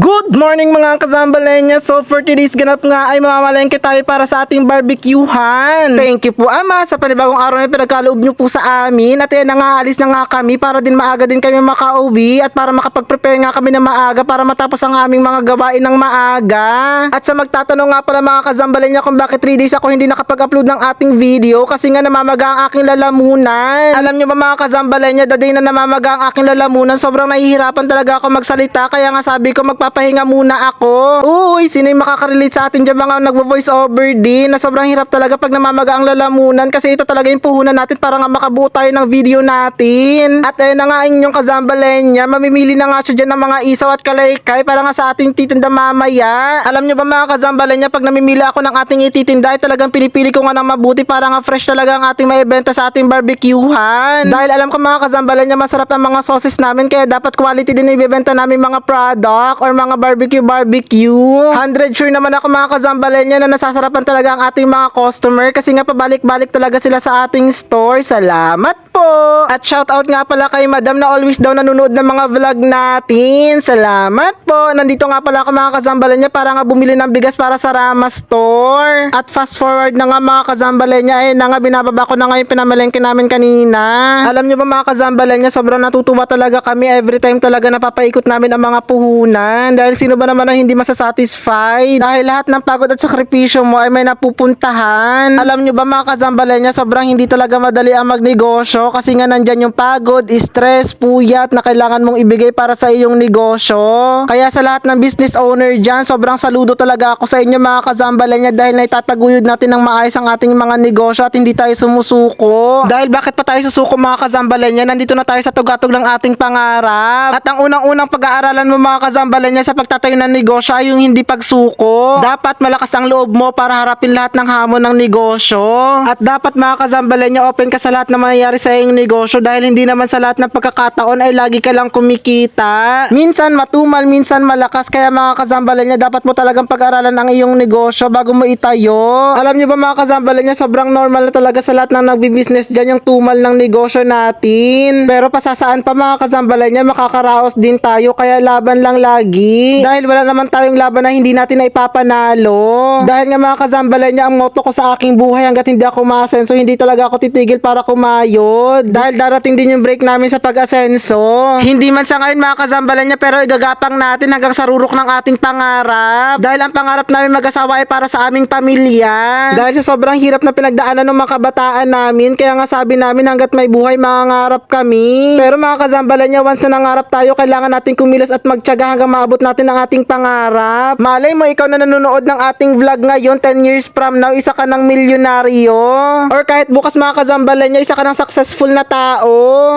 Good morning mga kazambalenya. So for today's ganap nga ay mamamalengke tayo para sa ating barbecuehan. Thank you po Ama sa panibagong araw na pinagkaloob nyo po sa amin. At yan na nga, alis na nga kami para din maaga din kami makauwi at para makapag-prepare nga kami na maaga para matapos ang aming mga gawain ng maaga. At sa magtatanong nga pala mga kazambalenya kung bakit 3 days ako hindi nakapag-upload ng ating video, kasi nga namamaga ang aking lalamunan. Alam nyo ba mga kazambalenya, the day na namamaga ang aking lalamunan, sobrang nahihirapan talaga ako magsalita. Kaya nga sabi ko magpapahinga muna ako. Uy, sino yung makaka-relate sa atin dyan mga nagvo-voice over din na sobrang hirap talaga pag namamaga ang lalamunan, kasi ito talaga yung puhunan natin para nga makabuo tayo ng video natin. At ayun na nga inyong kazambalenya, mamimili na nga siya dyan ng mga isaw at kalaykay para nga sa ating titinda mamaya. Alam nyo ba mga kazambalenya, pag namimili ako ng ating ititinda ay talagang pinipili ko nga ng mabuti para nga fresh talaga ang ating maibenta sa ating barbecuehan. Dahil alam ko mga kazambalenya, masarap ang mga sauces namin, kaya dapat quality din ibebenta namin mga product or mga barbecue. 100 sure naman ako mga kazambalenya na nasasarapan talaga ang ating mga customer, kasi nga pabalik-balik talaga sila sa ating store. Salamat po! At shoutout nga pala kay Madam na always daw nanonood ng mga vlog natin. Salamat po! Nandito nga pala ako mga kazambalenya para nga bumili ng bigas para sa Rama Store. At fast forward na nga mga kazambalenya, eh na nga binababa ko na nga yung pinamalengke namin kanina. Alam nyo ba mga kazambalenya, sobrang natutuwa talaga kami every time talaga napapaikot namin ang mga puhunan. Dahil sino ba naman na hindi masasatisfied? Dahil lahat ng pagod at sakripisyo mo ay may napupuntahan. Alam nyo ba mga kazambalenya, sobrang hindi talaga madali ang magnegosyo, kasi nga nandyan yung pagod, stress, puyat na kailangan mong ibigay para sa iyong negosyo. Kaya sa lahat ng business owner dyan, sobrang saludo talaga ako sa inyo mga kazambalenya, dahil naitataguyod natin ng maayos ang ating mga negosyo at hindi tayo sumusuko. Dahil bakit pa tayo susuko mga kazambalenya? Nandito na tayo sa tugatog ng ating pangarap. At ang unang-unang pag-aaralan mo mga kazambalenya sa pagtatayo ng negosyo ay yung hindi pagsuko. Dapat malakas ang loob mo para harapin lahat ng hamon ng negosyo. At dapat mga kazambalenya, open ka sa lahat na mangyayari sa iyong negosyo, dahil hindi naman sa lahat ng pagkakataon ay lagi ka lang kumikita. Minsan matumal, minsan malakas. Kaya mga kazambalenya, dapat mo talagang pag-aralan ang iyong negosyo bago mo itayo. Alam niyo ba mga kazambalenya, sobrang normal na talaga sa lahat ng nagbi-business dyan yung tumal ng negosyo natin. Pero pasasaan pa mga kazambalenya, makakaraos din tayo, kaya laban lang lagi. Dahil wala naman tayong laban na hindi natin na ipapanalo. Dahil nga mga kazambalenya, ang motto ko sa aking buhay, hanggat hindi ako maasenso, hindi talaga ako titigil para kumayod. Dahil darating din yung break namin sa pag-asenso. Hindi man sa ngayon mga kazambalenya, pero igagapang natin hanggang sa rurok ng ating pangarap. Dahil ang pangarap namin mag-asawa ay para sa aming pamilya. Dahil sa sobrang hirap na pinagdaanan ng mga kabataan namin, kaya nga sabi namin hanggat may buhay mangangarap kami. Pero mga kazambalenya, once na nangarap tayo, kailangan natin kumilos at magtiyaga hanggang maabot natin ang ating pangarap. Malay mo, ikaw na nanonood ng ating vlog ngayon, 10 years from now, isa ka ng milyonaryo. Or kahit bukas mga kazambalenya, isa ka ng successful na tao.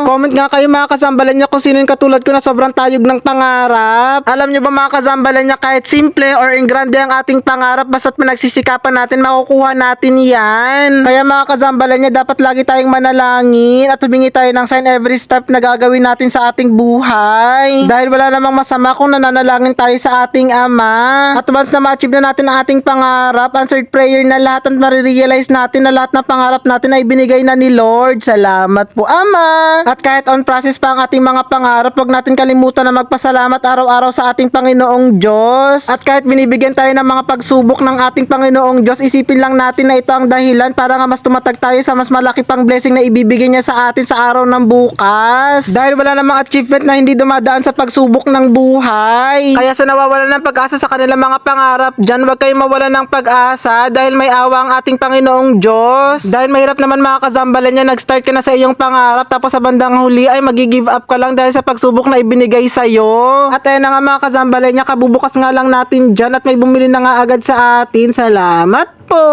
Comment nga kayo mga kazambalenya kung sino yung katulad ko na sobrang tayog ng pangarap. Alam nyo ba mga kazambalenya, kahit simple or ingrande ang ating pangarap, basta't pinagsisikapan natin, makukuha natin yan. Kaya mga kazambalenya, dapat lagi tayong manalangin at humingi tayo ng sign every step na gagawin natin sa ating buhay. Dahil wala namang masama kung nananalangin tayo sa ating Ama. At once na ma-achieve na natin ang ating pangarap, answered prayer na lahat, at marirealize natin na lahat na pangarap natin ay binigay na ni Lord. Salamat po Ama. At kahit on process pa ang ating mga pangarap, wag natin kalimutan na magpasalamat araw-araw sa ating Panginoong Diyos. At kahit binibigyan tayo ng mga pagsubok ng ating Panginoong Diyos, isipin lang natin na ito ang dahilan para nga mas tumatag tayo sa mas malaki pang blessing na ibibigay niya sa atin sa araw ng bukas. Dahil wala namang achievement na hindi dumadaan sa pagsubok ng buhay. Kaya sa nawawalan ng pag-asa sa kanilang mga pangarap dyan, wag kayong mawalan ng pag-asa, dahil may awa ang ating Panginoong Diyos. Dahil mahirap naman mga kazambalenya, nag-start ka na sa iyong pangarap, tapos sa bandang huli ay magi-give up ka lang dahil sa pagsubok na ibinigay sa'yo. At ayun na nga mga kazambalenya, kabubukas nga lang natin dyan at may bumili na nga agad sa atin. Salamat po!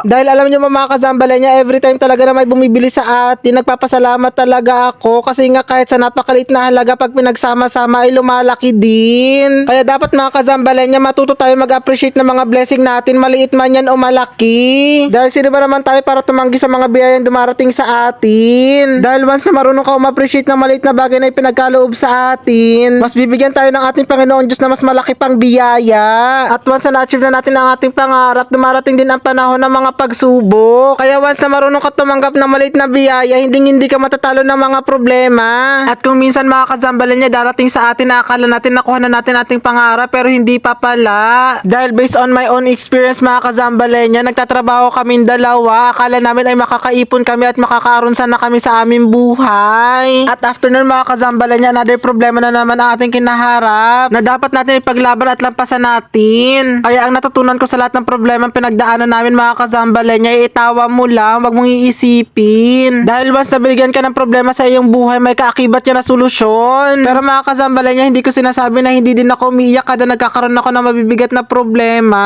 Dahil alam nyo mga kazambalenya, every time talaga na may bumibili sa atin, nagpapasalamat talaga ako, kasi nga kahit sa napakalit na halaga, pag pinagsama-sama ay lumalaki din. Kaya dapat mga kazambalenya, matuto tayo mag-appreciate ng mga blessing natin, maliit man yan o malaki. Dahil sino ba naman tayo para tumanggi sa mga biyayang dumarating sa atin? Dahil once na marunong ka ma-appreciate ng maliit na bagay na ipinagkaloob sa atin, mas bibigyan tayo ng ating Panginoon Diyos na mas malaki pang biyaya. At once na na-achieve na natin ang ating pangarap, dumarating din ang panahon ng mga pagsubok. Kaya once na marunong ka tumanggap ng maliit na biyaya, hindi ka matatalo ng mga problema. At kung minsan mga kazambalenya darating sa atin na akala natin nakuha na natin ating pangarap pero hindi pa pala. Dahil based on my own experience mga kazambalenya, nagtatrabaho kaming dalawa. Akala namin ay makakaipon kami at makakaarunsan na kami sa aming buhay. At after nun mga kazambalenya, another problema na naman ang ating kinaharap na dapat natin ipaglaban at lampasan natin. Kaya ang natutunan ko sa lahat ng problema pinagdaanan namin mga kazambalenya, itawa mo lang, wag mong iisipin. Dahil once na binigyan ka ng problema sa iyong buhay, may kaakibat niya na solusyon. Pero mga kazambalenya, hindi ko sinasabi na hindi din ako umiiyak kada nagkakaroon ako ng mabibigat na problema.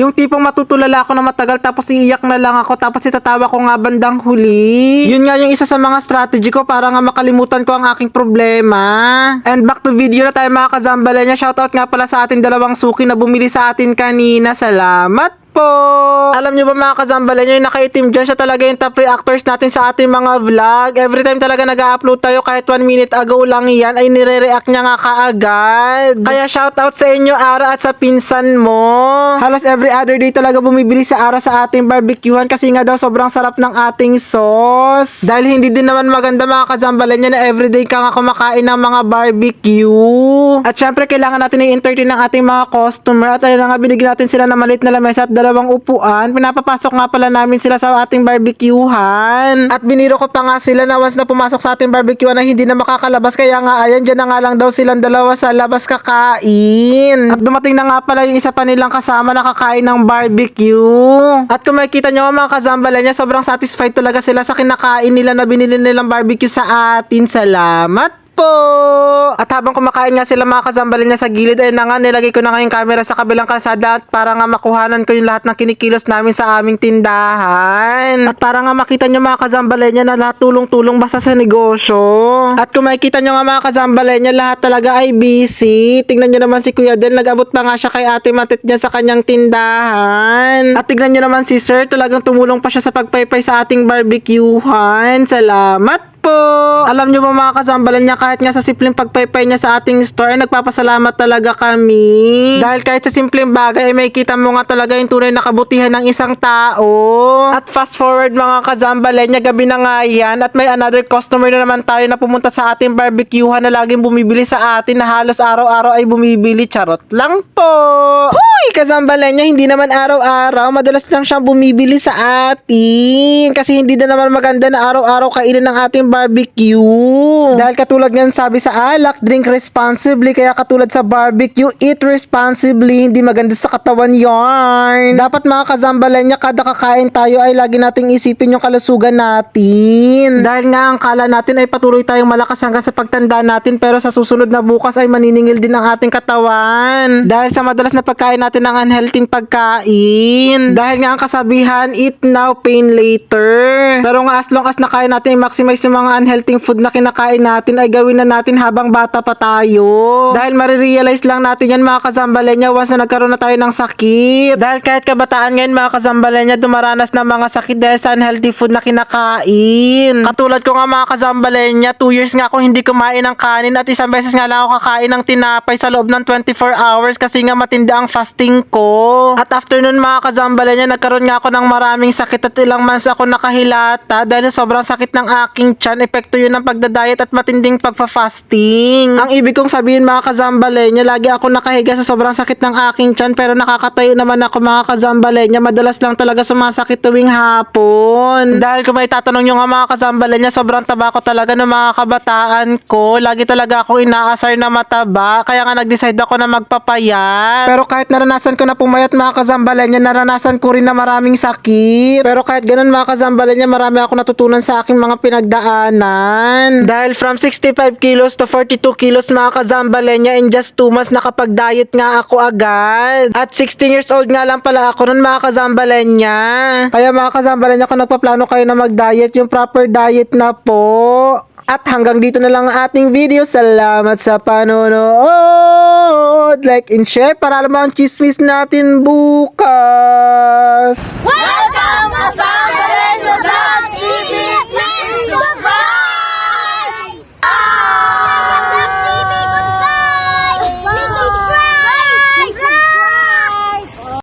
Yung tipong matutulala ako na matagal tapos iiyak na lang ako tapos itatawa ko nga bandang huli. Yun nga yung isa sa mga strategy ko para nga makalimutan ko ang aking problema. And back to video na tayo mga kazambalenya. Shoutout nga pala sa ating dalawang suki na bumili sa atin kanina. Salamat po! Alam nyo ba mga kazambalenya, yung nakaitim dyan, siya talaga yung top reactors natin sa ating mga vlog. Every time talaga nag-upload tayo, kahit 1 minute ago lang yan, ay nire-react niya nga kaagad. Kaya shoutout sa inyo, Ara, at sa pinsan mo. Halos every other day talaga bumibili sa Ara sa ating barbecuehan kasi nga daw sobrang sarap ng ating sauce. Dahil hindi din naman maganda mga kazambalenya na everyday ka nga kumakain ng mga barbecue. At syempre, kailangan natin i-entertain ng ating mga customer. At ayun nga, binigyan natin sila ng maliit na lamesa at dalawang upuan. Pinapapasok nga pala namin sila sa ating barbecuehan. At biniro ko pa nga sila na once na pumasok sa ating barbecuehan na hindi na makakalabas. Kaya nga ayan, dyan na nga lang daw silang dalawa sa labas kakain. At dumating na nga pala yung isa pa nilang kasama na kakain ng barbecue. At kung makikita nyo mga kazambalenya, sobrang satisfied talaga sila sa kinakain nila na binili nilang barbecue sa atin. Salamat po! At habang kumakain nga sila mga kazambalenya sa gilid, ay na nga nilagay ko na nga yung camera sa kabilang kalsada at para nga makuhanan ko yung lahat ng kinikilos namin sa aming tindahan. At para nga makita nyo mga kazambalenya na lahat tulong-tulong basta sa negosyo. At kung makikita nyo nga mga kazambalenya, lahat talaga ay busy. Tingnan nyo naman si Kuya Del, nag-abot pa nga siya kay Ate Matit niya sa kanyang tindahan. At tingnan nyo naman si Sir, talagang tumulong pa siya sa pagpaypay sa ating barbecuehan. Salamat po! Alam nyo ba mga kazambalenya, kahit nga sa simpleng pagpaypay niya sa ating store, ay nagpapasalamat talaga kami. Dahil kahit sa simpleng bagay, ay may kita mo nga talaga yung tunay na kabutihan ng isang tao. At fast forward mga kazambalenya, gabi na nga yan, at may another customer na naman tayo na pumunta sa ating barbecuehan na laging bumibili sa atin na halos araw-araw ay bumibili. Charot lang po! Huy! Kazambalenya, hindi naman araw-araw, madalas lang siyang bumibili sa atin. Kasi hindi na naman maganda na araw-araw kainin ng ating barbecue. Dahil katulad nga sabi sa alak, drink responsibly. Kaya katulad sa barbecue, eat responsibly. Hindi maganda sa katawan yarn. Dapat mga kazambalenya, kada kakain tayo ay lagi nating isipin yung kalusugan natin. Dahil nga ang kala natin ay patuloy tayong malakas hanggang sa pagtanda natin, pero sa susunod na bukas ay maniningil din ang ating katawan. Dahil sa madalas na pagkain natin ng unhealthy pagkain. Dahil nga ang kasabihan, eat now, pain later. Pero nga as long as nakain natin i-maximize yung mga unhealthy food na kinakain natin, ay gawin na natin habang bata pa tayo. Dahil marirealize lang natin yan mga kazambalenya once na nagkaroon na tayo ng sakit. Dahil kahit kabataan ngayon mga kazambalenya, dumaranas ng mga sakit dahil sa unhealthy food na kinakain. Katulad ko nga mga kazambalenya, 2 years nga ako hindi kumain ng kanin at isang beses nga lang ako kakain ng tinapay sa loob ng 24 hours kasi nga matindi ang fasting ko. At after nun mga kazambalenya, nagkaroon nga ako ng maraming sakit at ilang months ako nakahilata dahil sobrang sakit ng aking tiyan. Epekto yun ng pagdadayet at matinding pagpa-fasting. Ang ibig kong sabihin mga kazambalenya, lagi ako nakahiga sa sobrang sakit ng aking tiyan pero nakakatayo naman ako mga kazambalenya. Madalas lang talaga sumasakit tuwing hapon. Dahil kung may tatanong nyo nga mga kazambalenya, sobrang taba ko talaga ng mga kabataan ko. Lagi talaga akong inaasar na mataba. Kaya nga nag-decide ako na magpapayat. Pero kahit naranasan ko na pumayat mga kazambalenya, naranasan ko rin na maraming sakit. Pero kahit ganun mga kazambalenya, marami ako natutunan sa aking mga pinagdaanan. Dahil from 65 kilos to 42 kilos mga kazambalenya, in just 2 months nakapag-diet nga ako agad. At 16 years old nga lang pala ako nun mga kazambalenya. Kaya mga kazambalenya, kung nagpaplano kayo na mag-diet, yung proper diet na po. At hanggang dito na lang ang ating video. Salamat sa panonood. Like and share para alam ang chismis natin bukas. Welcome